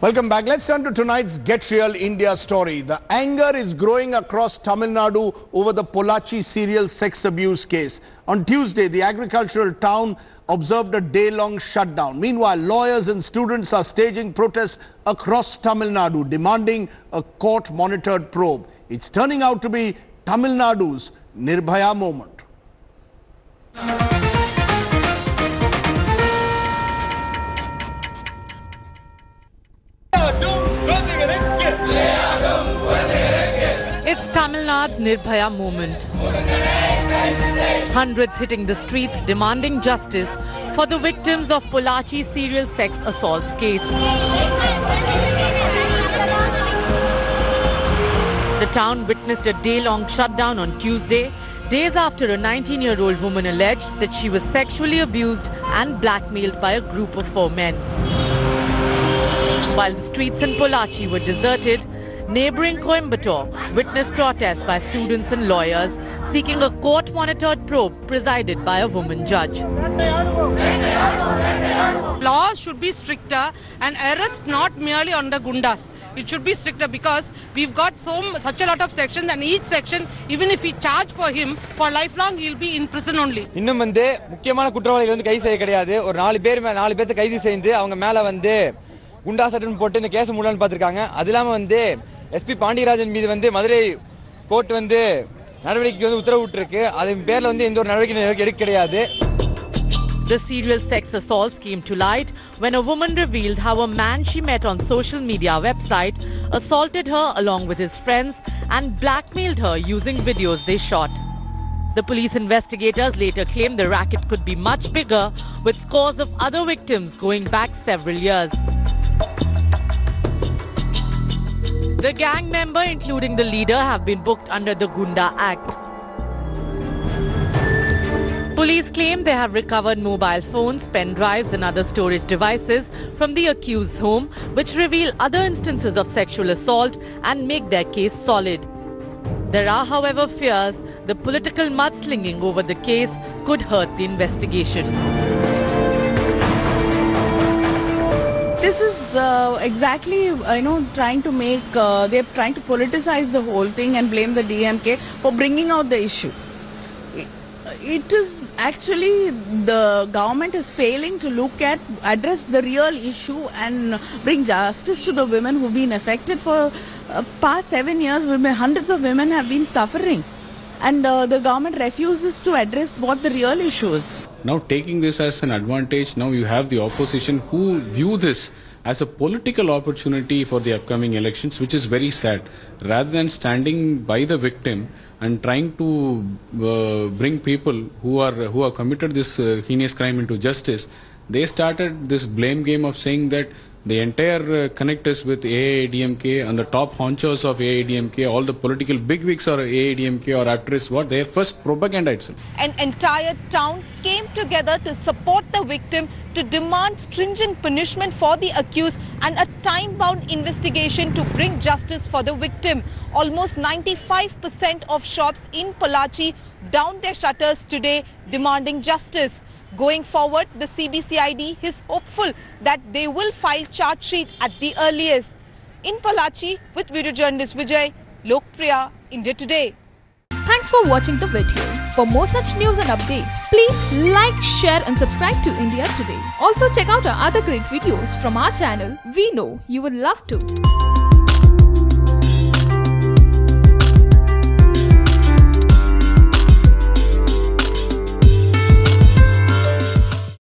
Welcome back. Let's turn to tonight's Get Real India story. The anger is growing across Tamil Nadu over the Pollachi serial sex abuse case. On Tuesday, the agricultural town observed a day-long shutdown. Meanwhile, lawyers and students are staging protests across Tamil Nadu, demanding a court-monitored probe. It's turning out to be Tamil Nadu's Nirbhaya moment. It's Tamil Nadu's Nirbhaya moment. Hundreds hitting the streets demanding justice for the victims of Pollachi serial sex assaults case. The town witnessed a day-long shutdown on Tuesday, days after a 19-year-old woman alleged that she was sexually abused and blackmailed by a group of 4 men. While the streets in Pollachi were deserted, neighbouring Coimbatore witnessed protests by students and lawyers seeking a court-monitored probe presided by a woman judge. Laws should be stricter and arrest not merely on the gundas. It should be stricter because we've got such a lot of sections, and each section, even if we charge for him for lifelong, he'll be in prison only. இன்னும் முக்கியமான குற்றவாளிகள் கைது செய்ய கிடையாது. ஒரு 4 பேர் கைது செய்து அவங்க மேல குண்டா சட்டம் போட்டு இந்த கேஸ் மூடலாம்னு பார்த்திருக்காங்க. அது இல்லாம எஸ்பி பாண்டியராஜன் மீது மதுரை கோர்ட் நடவடிக்கை உத்தரவிட்டிருக்கு. அதன் பேர்ல எந்த ஒரு நடவடிக்கை எடுக்க கிடையாது. The serial sex assaults came to light when a woman revealed how a man she met on social media website assaulted her along with his friends and blackmailed her using videos they shot. The police investigators later claimed the racket could be much bigger, with scores of other victims going back several years. The gang member, including the leader, have been booked under the Gunda Act. Police claim they have recovered mobile phones, pen drives and other storage devices from the accused's home, which reveal other instances of sexual assault and make their case solid. There are, however, fears the political mudslinging over the case could hurt the investigation. This is exactly, trying to make, they're trying to politicize the whole thing and blame the DMK for bringing out the issue. It is actually the government is failing to address the real issue and bring justice to the women who've been affected for past 7 years. Hundreds of women have been suffering, and the government refuses to address what the real issue is. Now taking this as an advantage, now you have the opposition who view this as a political opportunity for the upcoming elections, which is very sad. Rather than standing by the victim and trying to bring people who have committed this heinous crime into justice, they started this blame game of saying that the entire connect is with AIADMK, and the top honchos of AIADMK, all the political bigwigs or AIADMK or actors, their first propaganda itself. An entire town came together to support the victim, to demand stringent punishment for the accused and a time-bound investigation to bring justice for the victim. Almost 95% of shops in Pollachi downed their shutters today, demanding justice. Going forward, the CBCID is hopeful that they will file charge sheet at the earliest. In Pollachi, with video journalist Vijay, Lokpriya, India Today. Thanks for watching the video. For more such news and updates, please like, share and subscribe to India Today. Also check out our other great videos from our channel. We know you would love to.